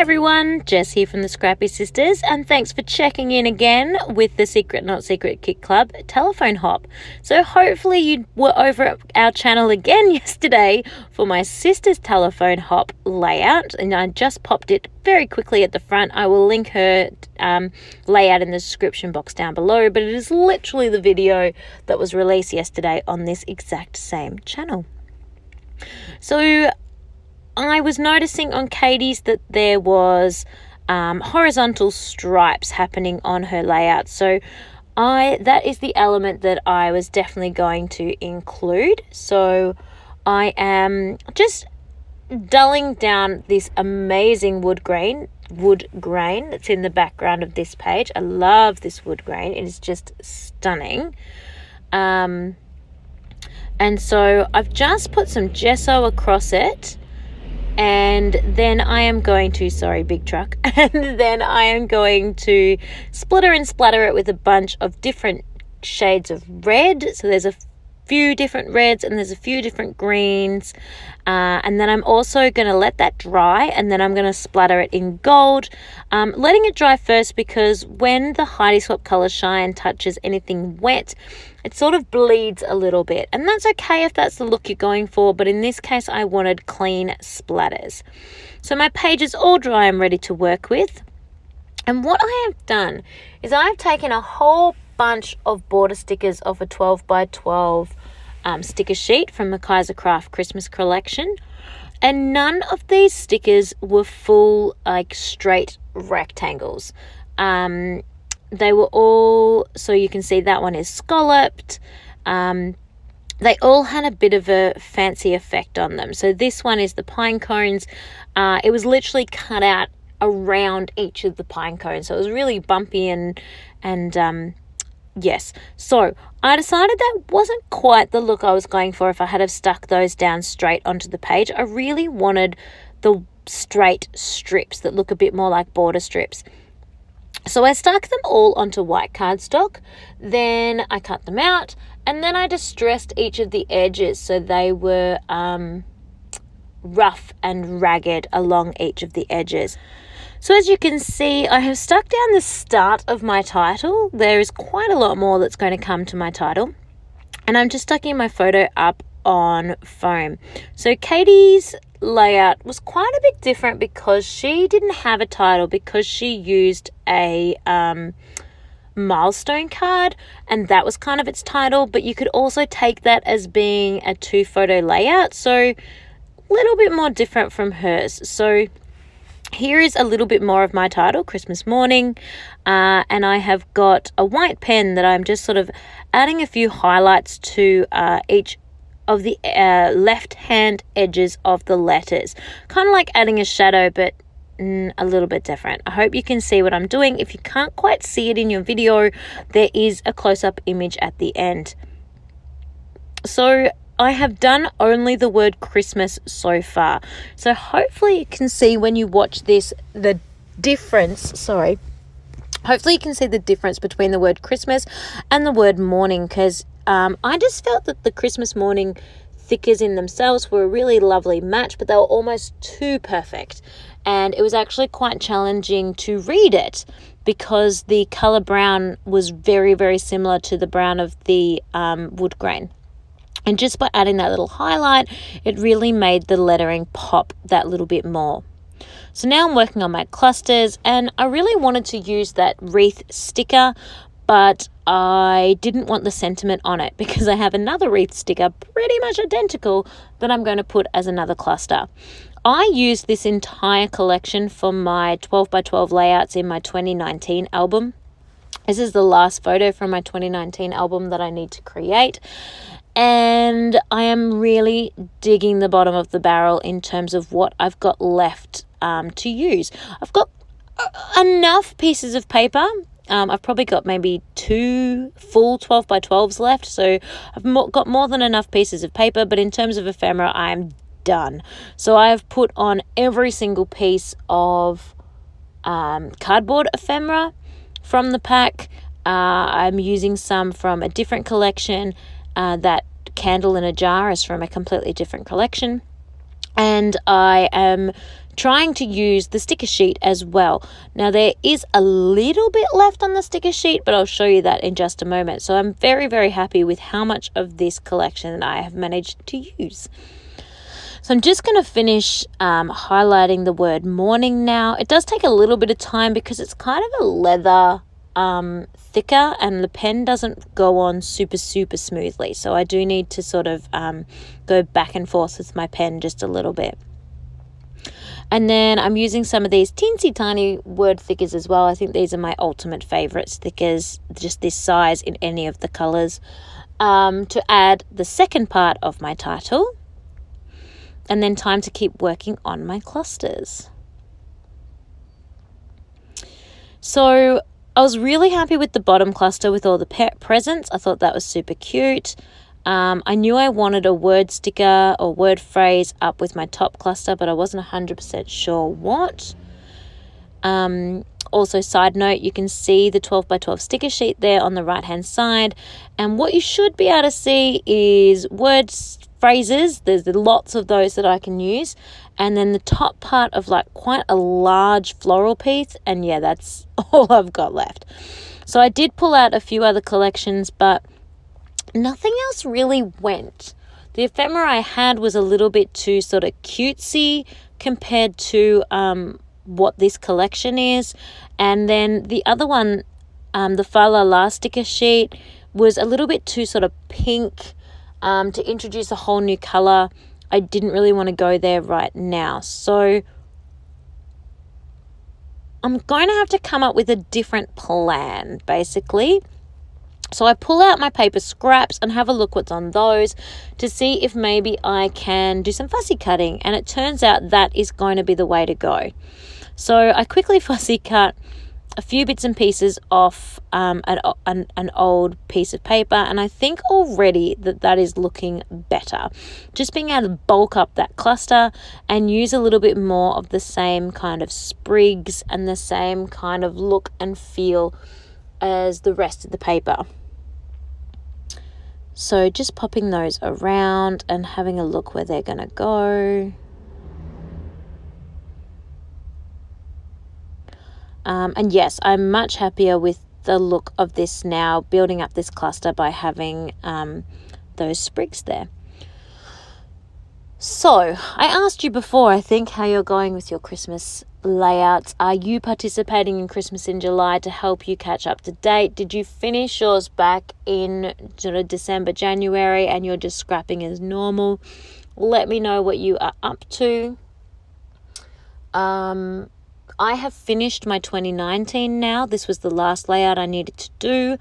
Hi everyone, Jess here from the Scrappy Sisters, and thanks for checking in again with the Secret Not Secret Kit Club telephone hop. So hopefully you were over at our channel again yesterday for my sister's telephone hop layout, and I just popped it very quickly at the front. I will link her layout in the description box down below, but it is literally the video that was released yesterday on this exact same channel. So I was noticing on Katie's that there was horizontal stripes happening on her layout. So that is the element that I was definitely going to include. So I am just dulling down this amazing wood grain that's in the background of this page. I love this wood grain. It is just stunning. And so I've just put some gesso across it. And then I am going to, big truck, and then I am going to splitter and splatter it with a bunch of different shades of red. So there's a few different reds and there's a few different greens. And then I'm also going to let that dry, and then I'm going to splatter it in gold. Letting it dry first, because when the Heidi Swap Colour Shine touches anything wet, it sort of bleeds a little bit, and that's okay if that's the look you're going for, but in this case I wanted clean splatters. So my page is all dry and ready to work with, and what I have done is I've taken a whole bunch of border stickers off a 12 by 12 sticker sheet from the Kaiser Craft Christmas collection, and none of these stickers were full, like, straight rectangles. They were all, so you can see that one is scalloped. They all had a bit of a fancy effect on them. So this one is the pine cones. It was literally cut out around each of the pine cones. So it was really bumpy and yes. So I decided that wasn't quite the look I was going for if I had have stuck those down straight onto the page. I really wanted the straight strips that look a bit more like border strips. So I stuck them all onto white cardstock, then I cut them out, and then I distressed each of the edges so they were rough and ragged along each of the edges. So as you can see, I have stuck down the start of my title. There is quite a lot more that's going to come to my title, and I'm just stucking my photo up on foam. So Katie's layout was quite a bit different because she didn't have a title, because she used a milestone card, and that was kind of its title, but you could also take that as being a 2-photo layout, so a little bit more different from hers. So here is a little bit more of my title, Christmas Morning, and I have got a white pen that I'm just sort of adding a few highlights to each of the left hand edges of the letters, kind of like adding a shadow, but a little bit different. I hope you can see what I'm doing. If you can't quite see it in your video, there is a close-up image at the end. So I have done only the word Christmas so far, so hopefully you can see when you watch this the difference. Hopefully you can see the difference between the word Christmas and the word morning, because I just felt that the Christmas morning thickers in themselves were a really lovely match, but they were almost too perfect. And it was actually quite challenging to read it because the colour brown was very, very similar to the brown of the wood grain. And just by adding that little highlight, it really made the lettering pop that little bit more. So now I'm working on my clusters, and I really wanted to use that wreath sticker, but I didn't want the sentiment on it because I have another wreath sticker pretty much identical that I'm going to put as another cluster. I used this entire collection for my 12 by 12 layouts in my 2019 album. This is the last photo from my 2019 album that I need to create. And I am really digging the bottom of the barrel in terms of what I've got left to use. I've got enough pieces of paper. I've probably got maybe 2 full 12 by 12s left, so I've got more than enough pieces of paper, but in terms of ephemera, I am done. So I have put on every single piece of cardboard ephemera from the pack. I'm using some from a different collection. That candle in a jar is from a completely different collection. And I am trying to use the sticker sheet as well. Now there is a little bit left on the sticker sheet, but I'll show you that in just a moment. So I'm very, very happy with how much of this collection I have managed to use. So I'm just going to finish highlighting the word morning now. It does take a little bit of time because it's kind of a leather thicker, and the pen doesn't go on super smoothly. So I do need to sort of go back and forth with my pen just a little bit. And then I'm using some of these teensy tiny word thickers as well. I think these are my ultimate favorite stickers, just this size in any of the colors, to add the second part of my title. And then time to keep working on my clusters. So I was really happy with the bottom cluster with all the presents. I thought that was super cute. I knew I wanted a word sticker or word phrase up with my top cluster, but I wasn't 100% sure what. Also, side note, you can see the 12 by 12 sticker sheet there on the right hand side. And what you should be able to see is words, phrases. There's lots of those that I can use. And then the top part of like quite a large floral piece. And yeah, that's all I've got left. So I did pull out a few other collections, but nothing else really went. The ephemera I had was a little bit too sort of cutesy compared to what this collection is. And then the other one, the Fa La La sticker sheet, was a little bit too sort of pink to introduce a whole new color. I didn't really want to go there right now. So I'm going to have to come up with a different plan, basically. So I pull out my paper scraps and have a look what's on those to see if maybe I can do some fussy cutting. And it turns out that is going to be the way to go. So I quickly fussy cut a few bits and pieces off an old piece of paper, and I think already that is looking better. Just being able to bulk up that cluster and use a little bit more of the same kind of sprigs and the same kind of look and feel as the rest of the paper. So just popping those around and having a look where they're going to go. And yes, I'm much happier with the look of this now, building up this cluster by having those sprigs there. So I asked you before, I think, how you're going with your Christmas layouts. Are you participating in Christmas in July to help you catch up to date? Did you finish yours back in sort of December, January, and you're just scrapping as normal? Let me know what you are up to. I have finished my 2019 now. This was the last layout I needed to do.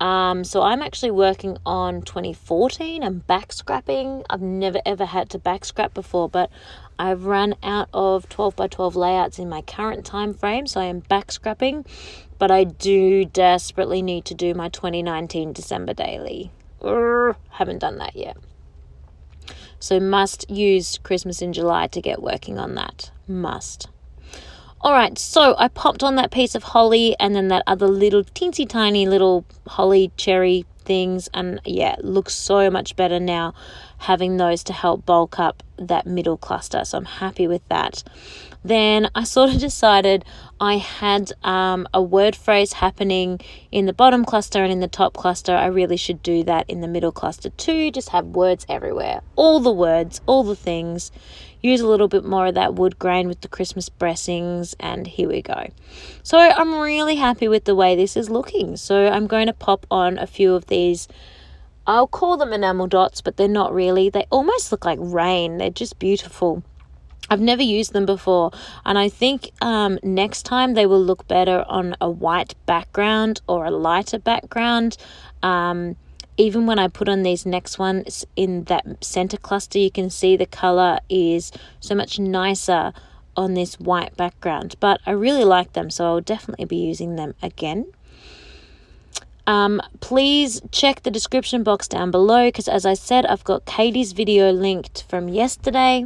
So I'm actually working on 2014 and back scrapping. I've never ever had to back scrap before, but I've run out of 12 by 12 layouts in my current time frame, so I am back scrapping. But I do desperately need to do my 2019 December daily. Haven't done that yet. So must use Christmas in July to get working on that. Must. Alright, so I popped on that piece of holly and then that other little teensy tiny little holly cherry things, and yeah, it looks so much better now having those to help bulk up that middle cluster, so I'm happy with that. Then I sort of decided I had a word phrase happening in the bottom cluster and in the top cluster. I really should do that in the middle cluster too, just have words everywhere, all the words, all the things. Use a little bit more of that wood grain with the Christmas blessings, and here we go. So I'm really happy with the way this is looking. So I'm going to pop on a few of these. I'll call them enamel dots, but they're not really. They almost look like rain. They're just beautiful. I've never used them before, and I think next time they will look better on a white background or a lighter background. Even when I put on these next ones in that center cluster, you can see the color is so much nicer on this white background. But I really like them, so I'll definitely be using them again. Please check the description box down below, because as I said, I've got Katie's video linked from yesterday.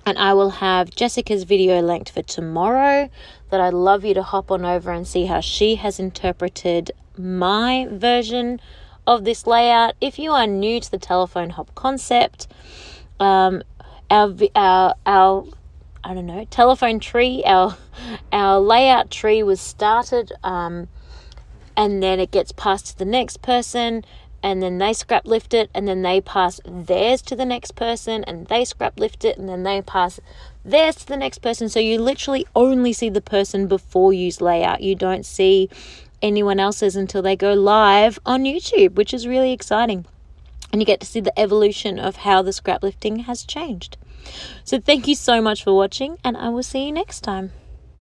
And I will have Jessica's video linked for tomorrow, that I'd love you to hop on over and see how she has interpreted my version of this layout. If you are new to the telephone hop concept, our I don't know, telephone tree, our layout tree was started, and then it gets passed to the next person, and then they scrap lift it, and then they pass theirs to the next person, and they scrap lift it, and then they pass theirs to the next person. So you literally only see the person before you's layout. You don't see anyone else's until they go live on YouTube, which is really exciting. And you get to see the evolution of how the scrap lifting has changed. So thank you so much for watching, and I will see you next time.